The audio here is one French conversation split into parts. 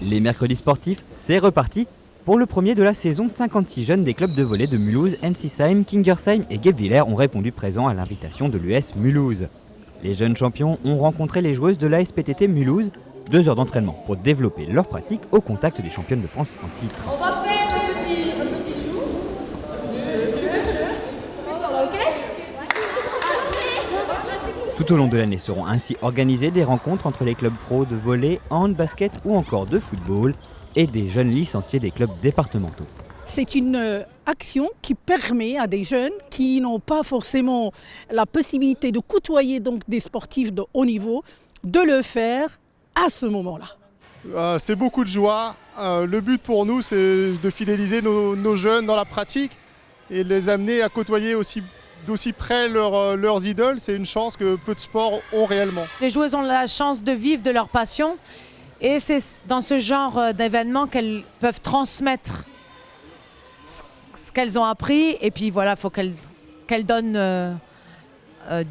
Les mercredis sportifs, c'est reparti pour le premier de la saison. 56 jeunes des clubs de volley de Mulhouse, Ensisheim, Kingersheim et Guebwiller ont répondu présents à l'invitation de l'US Mulhouse. Les jeunes champions ont rencontré les joueuses de l'ASPTT Mulhouse, 2 heures d'entraînement pour développer leur pratique au contact des championnes de France en titre. On va faire un petit jour. Tout au long de l'année seront ainsi organisées des rencontres entre les clubs pro de volley, hand, basket ou encore de football et des jeunes licenciés des clubs départementaux. C'est une action qui permet à des jeunes qui n'ont pas forcément la possibilité de côtoyer donc des sportifs de haut niveau, de le faire à ce moment-là. C'est beaucoup de joie. Le but pour nous, c'est de fidéliser nos jeunes dans la pratique et de les amener à côtoyer d'aussi près leurs idoles. C'est une chance que peu de sports ont réellement. Les joueuses ont la chance de vivre de leur passion et c'est dans ce genre d'événements qu'elles peuvent transmettre ce qu'elles ont appris. Et puis voilà, il faut qu'elles donnent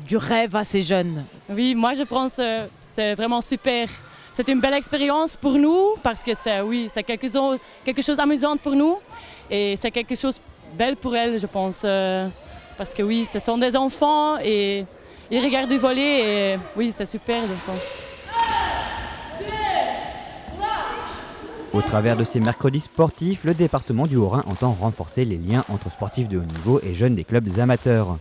du rêve à ces jeunes. Oui, moi je pense que c'est vraiment super. C'est une belle expérience pour nous parce que c'est quelque chose d'amusant pour nous et c'est quelque chose de belle pour elles, je pense. Parce que oui, ce sont des enfants et ils regardent du volley et oui, c'est super, je pense. Au travers de ces mercredis sportifs, le département du Haut-Rhin entend renforcer les liens entre sportifs de haut niveau et jeunes des clubs amateurs.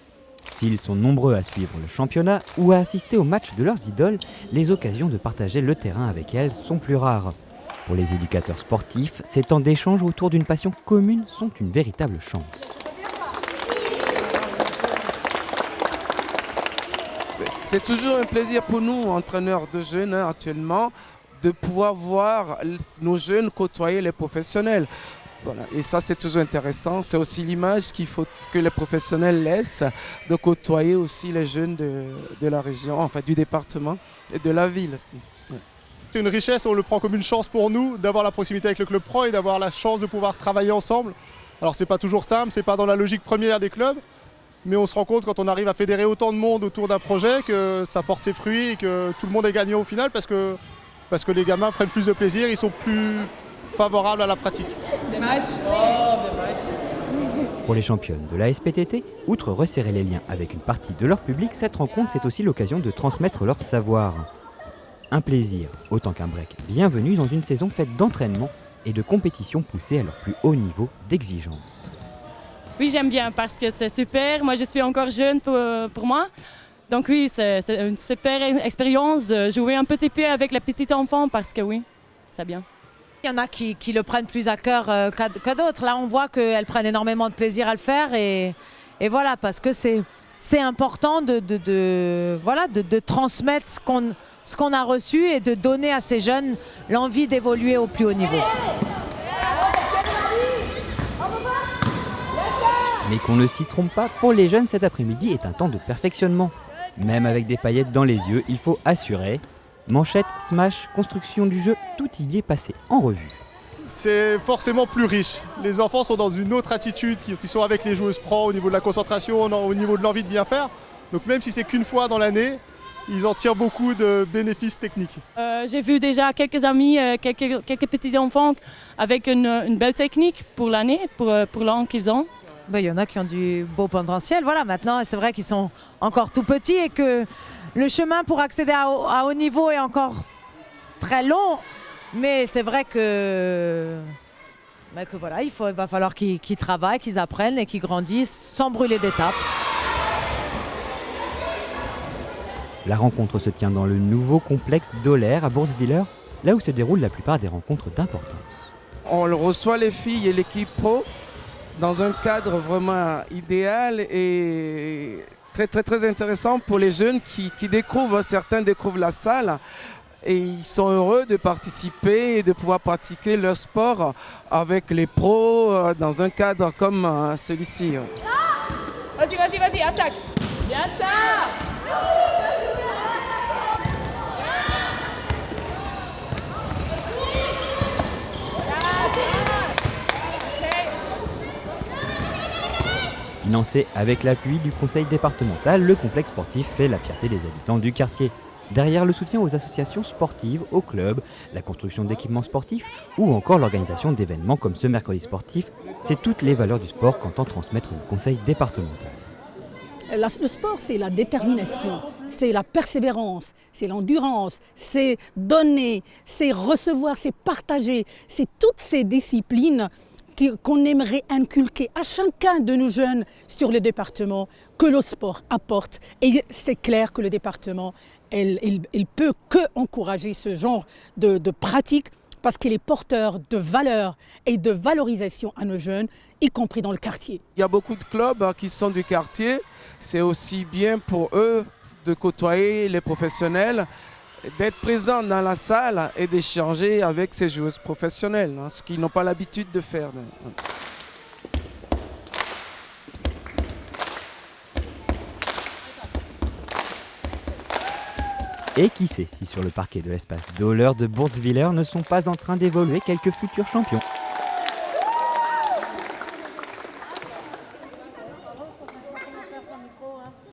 S'ils sont nombreux à suivre le championnat ou à assister aux matchs de leurs idoles, les occasions de partager le terrain avec elles sont plus rares. Pour les éducateurs sportifs, ces temps d'échange autour d'une passion commune sont une véritable chance. C'est toujours un plaisir pour nous, entraîneurs de jeunes actuellement, de pouvoir voir nos jeunes côtoyer les professionnels. Voilà. Et ça, c'est toujours intéressant. C'est aussi l'image qu'il faut que les professionnels laissent, de côtoyer aussi les jeunes de la région, enfin du département et de la ville aussi. Ouais. C'est une richesse, on le prend comme une chance pour nous d'avoir la proximité avec le club pro et d'avoir la chance de pouvoir travailler ensemble. Alors c'est pas toujours simple, c'est pas dans la logique première des clubs, mais on se rend compte quand on arrive à fédérer autant de monde autour d'un projet que ça porte ses fruits et que tout le monde est gagnant au final parce que les gamins prennent plus de plaisir, ils sont plus favorables à la pratique. Des matchs. Pour les championnes de la SPTT, outre resserrer les liens avec une partie de leur public, cette rencontre c'est aussi l'occasion de transmettre leur savoir. Un plaisir autant qu'un break bienvenu dans une saison faite d'entraînement et de compétitions poussées à leur plus haut niveau d'exigence. Oui, j'aime bien parce que c'est super. Moi, je suis encore jeune pour moi. Donc oui, c'est une super expérience de jouer un petit peu avec les petits enfants parce que oui, c'est bien. Il y en a qui le prennent plus à cœur que d'autres. Là, on voit qu'elles prennent énormément de plaisir à le faire et voilà, parce que c'est important de transmettre ce qu'on a reçu et de donner à ces jeunes l'envie d'évoluer au plus haut niveau. Mais qu'on ne s'y trompe pas, pour les jeunes cet après-midi est un temps de perfectionnement. Même avec des paillettes dans les yeux, il faut assurer. Manchette, smash, construction du jeu, tout y est passé en revue. C'est forcément plus riche. Les enfants sont dans une autre attitude, qui sont avec les joueuses pro au niveau de la concentration, au niveau de l'envie de bien faire. Donc même si c'est qu'une fois dans l'année, ils en tirent beaucoup de bénéfices techniques. J'ai vu déjà quelques amis, quelques petits enfants avec une belle technique pour l'année, pour l'an qu'ils ont. Il y en a qui ont du beau potentiel. Voilà, maintenant, c'est vrai qu'ils sont encore tout petits et que le chemin pour accéder à haut niveau est encore très long. Mais c'est vrai que voilà, il va falloir qu'ils travaillent, qu'ils apprennent et qu'ils grandissent sans brûler d'étapes. La rencontre se tient dans le nouveau complexe d'Oller à Bourswiller, là où se déroulent la plupart des rencontres d'importance. On reçoit les filles et l'équipe pro dans un cadre vraiment idéal et très très très intéressant pour les jeunes qui découvrent, certains découvrent la salle et ils sont heureux de participer et de pouvoir pratiquer leur sport avec les pros dans un cadre comme celui-ci. Vas-y, attaque. Bien ça. Financé avec l'appui du conseil départemental, le complexe sportif fait la fierté des habitants du quartier. Derrière le soutien aux associations sportives, aux clubs, la construction d'équipements sportifs ou encore l'organisation d'événements comme ce mercredi sportif, c'est toutes les valeurs du sport qu'entend transmettre le conseil départemental. Le sport, c'est la détermination, c'est la persévérance, c'est l'endurance, c'est donner, c'est recevoir, c'est partager. C'est toutes ces disciplines qu'on aimerait inculquer à chacun de nos jeunes sur le département, que le sport apporte. Et c'est clair que le département, il peut que encourager ce genre de pratique parce qu'il est porteur de valeurs et de valorisation à nos jeunes, y compris dans le quartier. Il y a beaucoup de clubs qui sont du quartier. C'est aussi bien pour eux de côtoyer les professionnels, d'être présents dans la salle et d'échanger avec ces joueuses professionnelles, ce qu'ils n'ont pas l'habitude de faire. Et qui sait si sur le parquet de l'espace Doller de Bourtzwiller ne sont pas en train d'évoluer quelques futurs champions.